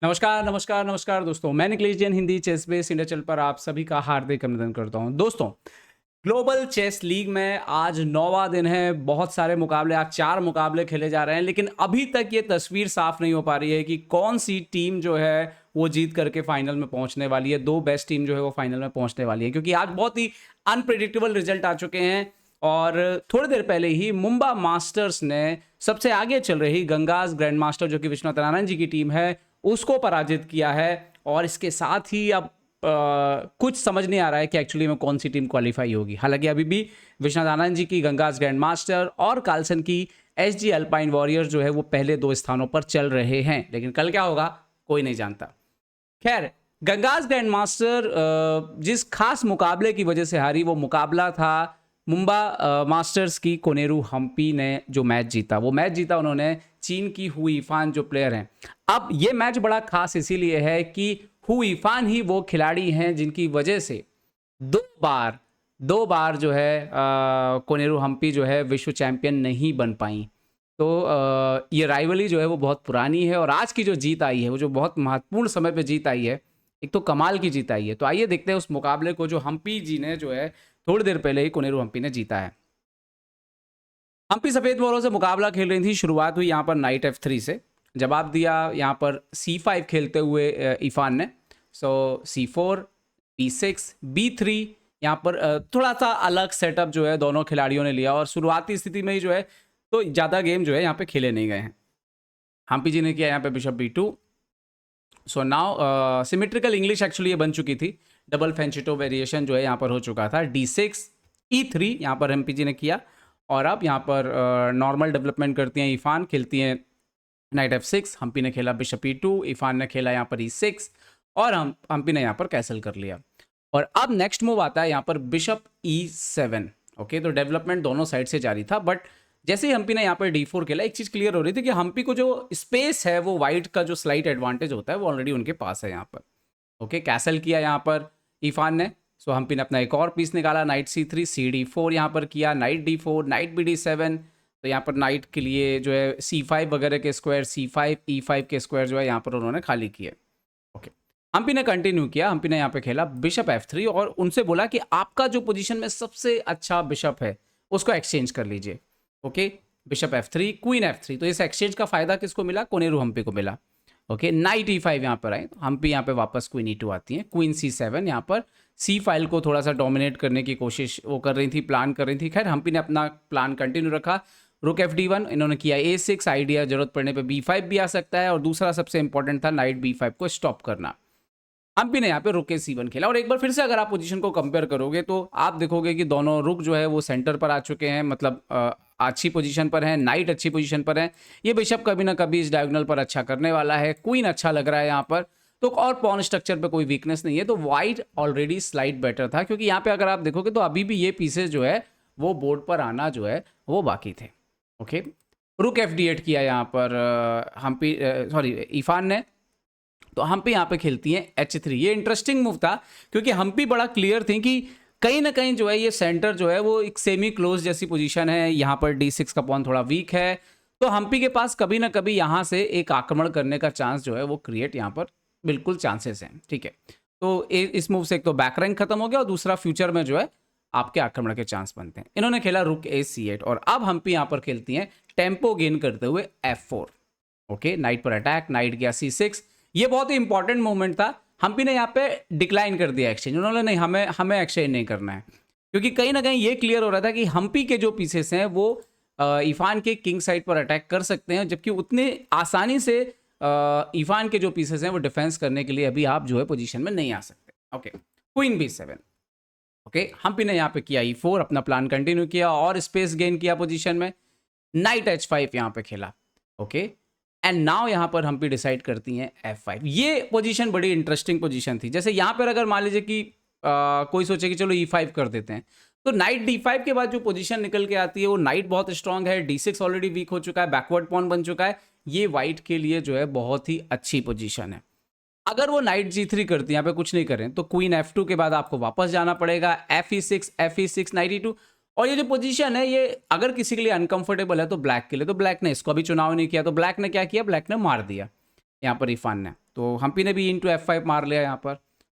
नमस्कार, नमस्कार, नमस्कार दोस्तों। मैं Nikhilesh Jain Hindi ChessBase India channel पर आप सभी का हार्दिक अभिनंदन करता हूं। दोस्तों, ग्लोबल चेस लीग में आज 9वां दिन है। बहुत सारे मुकाबले, आज 4 मुकाबले खेले जा रहे हैं, लेकिन अभी तक ये तस्वीर साफ नहीं हो पा रही है कि कौन सी टीम जो है वो जीत करके फाइनल में पहुंचने वाली है। 2 बेस्ट टीम जो है वो फाइनल में पहुंचने वाली है, क्योंकि आज बहुत ही अनप्रेडिक्टेबल रिजल्ट आ चुके हैं। और थोड़ी देर पहले ही मुंबा मास्टर्स ने सबसे आगे चल रही गंगास ग्रैंड मास्टर, जो कि विश्वनाथ नारायण जी की टीम है, उसको पराजित किया है। और इसके साथ ही अब कुछ समझ नहीं आ रहा है कि एक्चुअली में कौन सी टीम क्वालिफाई होगी। हालांकि अभी भी विश्वनाथ आनंद जी की गंगास ग्रैंड मास्टर और कार्लसन की एसजी अल्पाइन वॉरियर्स जो है वो पहले 2 स्थानों पर चल रहे हैं, लेकिन कल क्या होगा कोई नहीं जानता। खैर, गंगास ग्रैंड मास्टर जिस खास मुकाबले की वजह से हारी, वो मुकाबला था मुंबा मास्टर्स की कोनेरू हम्पी ने जो मैच जीता। वो मैच जीता उन्होंने चीन की हुई फान जो प्लेयर हैं। अब ये मैच बड़ा खास इसीलिए है कि हुई फान ही वो खिलाड़ी हैं जिनकी वजह से दो बार जो है कोनेरू हम्पी जो है विश्व चैंपियन नहीं बन पाई। तो ये राइवली जो है वो बहुत पुरानी है, और आज की जो जीत आई है वो जो बहुत महत्वपूर्ण समय पे जीत आई है, एक तो कमाल की जीत आई है। तो आइए देखते हैं उस मुकाबले को जो हम्पी जी ने जो है थोड़ी देर पहले ही कोनेरू हम्पी ने जीता है। हम्पी सफेद मोहरों से मुकाबला खेल रही थी। शुरुआत हुई यहाँ पर नाइट F3 से, जवाब दिया यहाँ पर C5 खेलते हुए इफान ने। सो C4, B6, B3, यहाँ पर थोड़ा सा अलग सेटअप जो है दोनों खिलाड़ियों ने लिया, और शुरुआती स्थिति में ही जो है तो ज़्यादा गेम जो है यहाँ पे खेले नहीं गए हैं। हम्पी जी ने किया यहाँ पे bishop B2। So now symmetrical English actually ये बन चुकी थी। डबल फेंचिटो वेरिएशन जो है यहाँ पर हो चुका था। D6, E3 यहाँ पर एमपी जी ने किया, और अब यहाँ पर नॉर्मल डेवलपमेंट करती हैं इफान, खेलती हैं नाइट F6। हम्पी ने खेला बिशप E2, इफान ने खेला यहाँ पर E6, और हम्पी ने यहाँ पर कैसल कर लिया। और अब नेक्स्ट मूव आता है यहाँ पर बिशप E7। ओके, तो डेवलपमेंट दोनों साइड से जारी था, बट जैसे ही हम्पी ने यहाँ पर D4 खेला, एक चीज़ क्लियर हो रही थी कि हम्पी को जो स्पेस है, वो वाइट का जो स्लाइट एडवांटेज होता है वो ऑलरेडी उनके पास है यहाँ पर। ओके, कैसल किया यहाँ पर इफान ने। सो हम्पी ने अपना एक और पीस निकाला, नाइट C3, CD4 यहाँ पर किया, नाइट D4, नाइट BD7। तो यहाँ पर नाइट के लिए जो है C5 वगैरह के स्क्वायर, C5, E5 के स्क्वायर जो है यहाँ पर उन्होंने खाली किए। ओके, हम्पी ने कंटिन्यू किया। हम्पी ने यहाँ पे खेला बिशप F3, और उनसे बोला कि आपका जो पोजीशन में सबसे अच्छा बिशप है उसको एक्सचेंज कर लीजिए। Okay, bishop F3, queen F3। तो इस एक्सचेंज का फायदा किसको मिला? कोनेरू हम्पी को मिला। ओके, नाइट E5 यहाँ पर आए, हम्पी यहाँ पे वापस क्वीन E2 आती है, क्वीन C7। यहाँ पर C फाइल को थोड़ा सा डोमिनेट करने की कोशिश वो कर रही थी, प्लान कर रही थी। खैर, हम्पी ने अपना प्लान कंटिन्यू रखा। रुक FD1, इन्होंने किया A6। आइडिया जरूरत पड़ने पे B5 भी आ सकता है, और दूसरा सबसे इंपॉर्टेंट था नाइट B5 को स्टॉप करना। हम्पी ने यहाँ पे रुक C1 खेला, और एक बार फिर से अगर आप पोजीशन को कंपेयर करोगे तो आप देखोगे कि दोनों रुक जो है वो सेंटर पर आ चुके हैं, मतलब अच्छी पोजीशन पर है। नाइट अच्छी पोजीशन पर है। ये बिशप कभी ना कभी इस डायगोनल पर अच्छा करने वाला है। क्वीन अच्छा लग रहा है यहाँ पर, तो और पॉन स्ट्रक्चर पे कोई वीकनेस नहीं है। तो वाइट ऑलरेडी स्लाइड बेटर था, क्योंकि यहाँ पे अगर आप देखोगे तो अभी भी ये पीसेस जो है वो बोर्ड पर आना जो है वो बाकी थे। ओके, रुक FD8 किया यहाँ पर हम्पी, सॉरी इफान ने। तो हम्पी यहाँ पे खेलती हैं H3। ये इंटरेस्टिंग मूव था, क्योंकि हम्पी बड़ा क्लियर थी कि कहीं ना कहीं जो है ये सेंटर जो है वो एक सेमी क्लोज जैसी पोजीशन है। यहाँ पर D6 का पॉन थोड़ा वीक है, तो हम्पी के पास कभी ना कभी यहाँ से एक आक्रमण करने का चांस जो है वो क्रिएट यहाँ पर बिल्कुल चांसेस हैं। ठीक है, तो इस मूव से एक तो बैक रैंक खत्म हो गया, और दूसरा फ्यूचर में जो है आपके आक्रमण के चांस बनते हैं। इन्होंने खेला रुक A8, और अब हम्पी यहाँ पर खेलती हैं टेम्पो गेन करते हुए F4। ओके, नाइट पर अटैक, नाइट गया C6। ये बहुत ही इंपॉर्टेंट मूवमेंट था। हम्पी ने यहाँ पे डिक्लाइन कर दिया एक्सचेंज। उन्होंने नहीं, हमें एक्सचेंज नहीं करना है, क्योंकि कहीं ना कहीं ये क्लियर हो रहा था कि हम्पी के जो पीसेस हैं वो इफान के किंग साइड पर अटैक कर सकते हैं, जबकि उतने आसानी से इफान के जो पीसेस हैं वो डिफेंस करने के लिए अभी आप जो है पोजीशन में नहीं आ सकते। Okay, queen B7। Okay, Hampi ने यहाँ पे किया E4, अपना प्लान कंटिन्यू किया और स्पेस गेन किया पोजीशन में। नाइट H5 यहाँ पे खेला। ओके, एंड नाउ यहाँ पर हम्पी डिसाइड करती हैं F5। ये पोजीशन बड़ी इंटरेस्टिंग पोजीशन थी। जैसे यहाँ पर अगर मान लीजिए कि कोई सोचे कि चलो E5 कर देते हैं, तो नाइट D5 के बाद जो पोजीशन निकल के आती है वो नाइट बहुत स्ट्रांग है, D6 ऑलरेडी वीक हो चुका है, बैकवर्ड पॉन बन चुका है। ये वाइट के लिए जो है बहुत ही अच्छी पोजीशन है। अगर वो नाइट G3 करती है, यहाँ पे कुछ नहीं करें, तो क्वीन F2 के बाद आपको वापस जाना पड़ेगा, FE6, FE6, नाइट E2। और ये जो पोजीशन है ये अगर किसी के लिए अनकंफर्टेबल है तो ब्लैक के लिए, तो ब्लैक ने इसको अभी चुनाव नहीं किया, तो ब्लैक ने क्या किया, ब्लैक ने मार दिया यहाँ पर इफान ने। तो हम्पी ने भी इंटू F5 मार लिया यहाँ पर।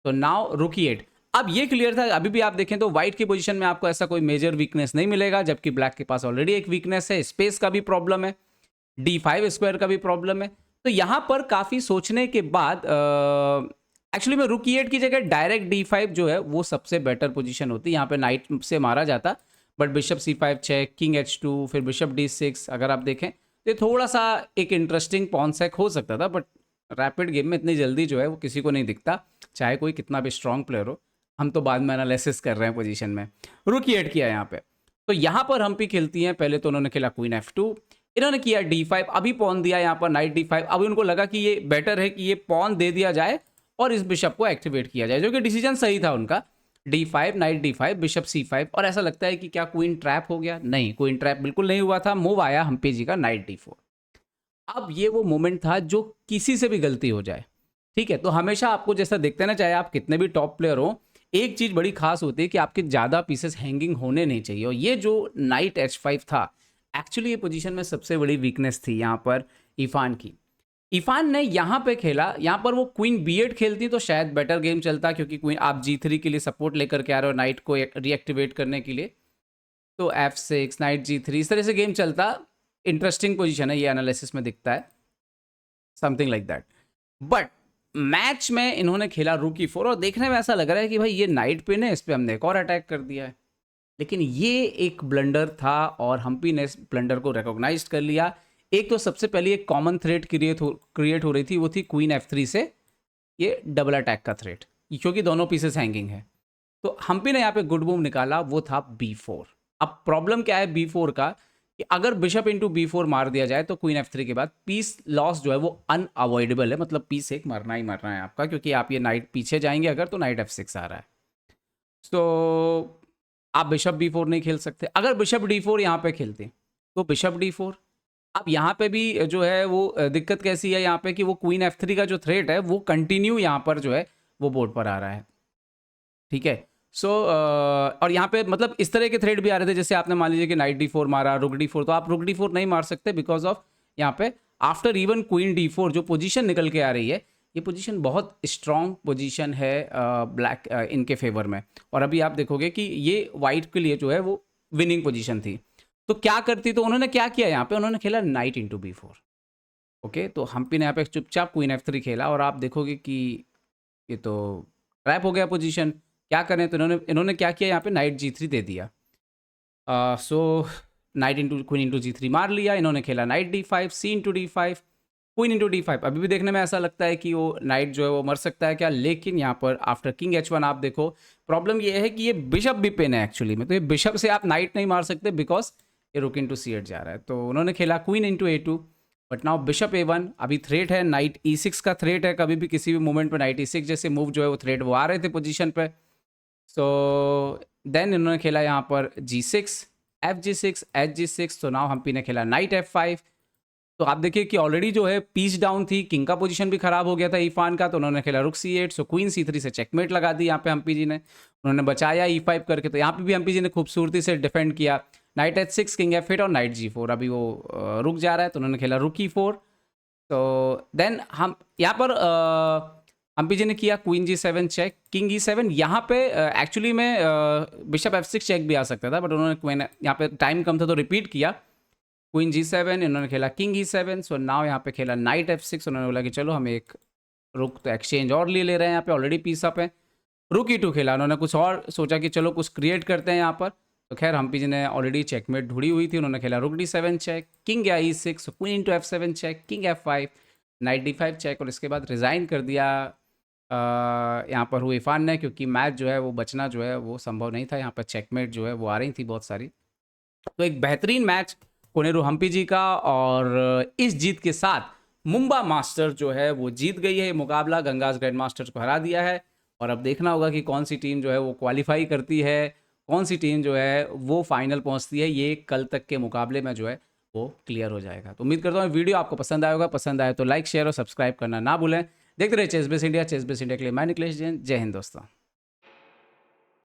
तो नाउ रुक E8। अब ये क्लियर था, अभी भी आप देखें तो व्हाइट की पोजीशन में आपको ऐसा कोई मेजर वीकनेस नहीं मिलेगा, जबकि ब्लैक के पास ऑलरेडी एक वीकनेस है, स्पेस का भी प्रॉब्लम है, D5 स्क्वायर का भी प्रॉब्लम है। तो यहाँ पर काफ़ी सोचने के बाद एक्चुअली में रुक E8 की जगह डायरेक्ट D5 जो है वो सबसे बेटर पोजीशन होती है। यहाँ पे नाइट से मारा जाता, but bishop C5 check, king H2, फिर बिशप D6 अगर आप देखें तो थोड़ा सा एक इंटरेस्टिंग पॉन सेक हो सकता था, बट रैपिड गेम में इतनी जल्दी जो है वो किसी को नहीं दिखता, चाहे कोई कितना भी स्ट्रांग प्लेयर हो। हम तो बाद में एनालिसिस कर रहे हैं पोजीशन में। रुक E8 किया यहाँ पे, तो यहाँ पर हम्पी खेलती हैं। पहले तो उन्होंने खेला क्वीन F2, इन्होंने किया D5, अभी पॉन दिया यहाँ पर नाइट D5। अभी उनको लगा कि ये बेटर है कि ये पॉन दे दिया जाए और इस बिशप को एक्टिवेट किया जाए, जो कि डिसीजन सही था उनका। D5 night D5 bishop C5, और ऐसा लगता है कि क्या क्वीन ट्रैप हो गया? नहीं, क्वीन ट्रैप बिल्कुल नहीं हुआ था। मूव आया हम्पी जी का नाइट D4। अब ये वो मोमेंट था जो किसी से भी गलती हो जाए, ठीक है। तो हमेशा आपको जैसा देखते हैं ना, चाहे आप कितने भी टॉप प्लेयर हो, एक चीज बड़ी खास होती है कि आपके ज्यादा पीसेस हैंगिंग होने नहीं चाहिए। और ये जो नाइट H5 था, एक्चुअली ये पोजीशन में सबसे बड़ी वीकनेस थी यहाँ पर इरफान की। इरफान ने यहाँ पे खेला, यहाँ पर वो क्वीन B8 खेलती तो शायद बेटर गेम चलता, क्योंकि क्वीन आप G3 के लिए सपोर्ट लेकर के आ रहे हो नाइट को रीएक्टिवेट करने के लिए। तो F6 नाइट G3 इस तरह से गेम चलता। इंटरेस्टिंग पोजीशन है, ये एनालिसिस में दिखता है, something like that. But match में इन्होंने खेला रूक E4, और देखने में ऐसा लग रहा है कि भाई ये नाइट पे ने, इस पर हमने एक और अटैक कर दिया है। लेकिन ये एक ब्लंडर था और हम्पी ने इस ब्लंडर को रिकॉग्नाइज कर लिया। एक तो सबसे पहले एक कॉमन थ्रेट क्रिएट हो रही थी, वो थी क्वीन F3 से ये डबल अटैक का थ्रेट, क्योंकि दोनों पीसेस हैंगिंग है। तो हम्पी ने यहाँ पे गुड मूव निकाला, वो था B4। अब प्रॉब्लम क्या है B4 का, कि अगर बिशप इंटू B4 मार दिया जाए तो क्वीन F3 के बाद पीस लॉस जो है वो अनअवॉइडेबल है, मतलब पीस एक मरना ही मरना है आपका, क्योंकि आप ये नाइट पीछे जाएंगे अगर, तो नाइट F6 आ रहा है। तो आप बिशप B4 नहीं खेल सकते। अगर बिशप D4 यहाँ पे खेलते तो बिशप D4, अब यहाँ पे भी जो है वो दिक्कत कैसी है यहाँ पे, कि वो क्वीन F3 का जो थ्रेट है वो कंटिन्यू यहाँ पर जो है वो बोर्ड पर आ रहा है, ठीक है। सो और यहाँ पे मतलब इस तरह के थ्रेड भी आ रहे थे, जैसे आपने मान लीजिए कि नाइट D4 मारा, रुक D4, तो आप रुक D4 नहीं मार सकते बिकॉज ऑफ यहाँ पे आफ्टर इवन क्वीन D4 जो पोजीशन निकल के आ रही है, ये पोजीशन बहुत स्ट्रॉन्ग पोजीशन है ब्लैक इनके फेवर में। और अभी आप देखोगे कि ये वाइट के लिए जो है वो विनिंग पोजीशन थी। तो क्या करती, तो उन्होंने क्या किया यहाँ पे, उन्होंने खेला नाइट इंटू B4। ओके, तो हम्पी ने यहाँ पे चुपचाप क्वीन F3 खेला, और आप देखोगे कि ये तो ट्रैप हो गया पोजीशन। क्या करें, तो इन्होंने क्या किया यहाँ पे, नाइट G3 दे दिया। So knight into queen into G3 मार लिया। इन्होंने खेला knight D5, C into D5, queen into D5। अभी भी देखने में ऐसा लगता है कि वो नाइट जो है वो मर सकता है क्या, लेकिन यहाँ पर आफ्टर किंग H1 आप देखो, प्रॉब्लम ये है कि ये बिशप भी पेन है एक्चुअली में, तो ये बिशप से आप नाइट नहीं मार सकते बिकॉज ये रुक इंटू C8 जा रहा है। तो उन्होंने खेला queen into A2, but now bishop A1 अभी थ्रेट है, नाइट E6 का थ्रेट है, कभी भी किसी भी मूवमेंट पे नाइट E6 जैसे मूव जो है वो थ्रेट वो आ रहे थे पोजीशन पे। सो देन इन्होंने खेला यहाँ पर G6, FG6, HG6। तो नाउ हम्पी ने खेला नाइट F5। तो आप देखिए कि ऑलरेडी जो है पीस डाउन थी, किंग का पोजीशन भी खराब हो गया था इरफान का, तो उन्होंने खेला रुक C8। सो क्वीन C3 से चेकमेट लगा दी यहाँ पे हम्पी जी ने, उन्होंने बचाया E5 करके। तो यहाँ पे भी हम्पी जी ने खूबसूरती से डिफेंड किया, नाइट H6, किंग F8 और नाइट G4। अभी वो रुक जा रहा है, तो उन्होंने खेला रुक E4। तो देन हम यहाँ पर हम्पी जी ने किया queen G7 check, king E7। यहाँ पे एक्चुअली में बिशप F6 चेक भी आ सकता था, बट उन्होंने क्वीन, यहाँ पे टाइम कम था तो रिपीट किया, क्वीन G7, इन्होंने खेला किंग E7। सो नाउ यहाँ पे खेला नाइट F6। उन्होंने बोला कि चलो हम एक रुक तो एक्सचेंज और ले ले रहे हैं, यहाँ पे ऑलरेडी पीस अप है। रुक E2 खेला, उन्होंने कुछ और सोचा कि चलो कुछ क्रिएट करते हैं यहाँ पर। तो खैर हम्पी जी ने ऑलरेडी चेकमेट ढूंढी हुई थी, उन्होंने खेला रुक D7 चेक, किंग गया E6, queen into F7 check, king F5, knight D5 check, और इसके बाद रिज़ाइन कर दिया यहाँ पर हुए इरफान ने, क्योंकि मैच जो है वो बचना जो है वो संभव नहीं था। यहाँ पर चेकमेट जो है वो आ रही थी बहुत सारी। तो एक बेहतरीन मैच कोनेरू हम्पी जी का, और इस जीत के साथ मुंबा मास्टर जो है वो जीत गई है मुकाबला, गंगास ग्रैंड मास्टर्स को हरा दिया है। और अब देखना होगा कि कौन सी टीम जो है वो क्वालिफाई करती है, कौन सी टीम जो है वो फाइनल पहुंचती है। ये कल तक के मुकाबले में जो है वो क्लियर हो जाएगा। तो उम्मीद करता हूँ वीडियो आपको पसंद आया होगा, पसंद आए तो लाइक शेयर और सब्सक्राइब करना ना भूलें। देखते रहे ChessBase India. ChessBase India के लिए मैं निखिलेश जैन, जय हिंद दोस्तों।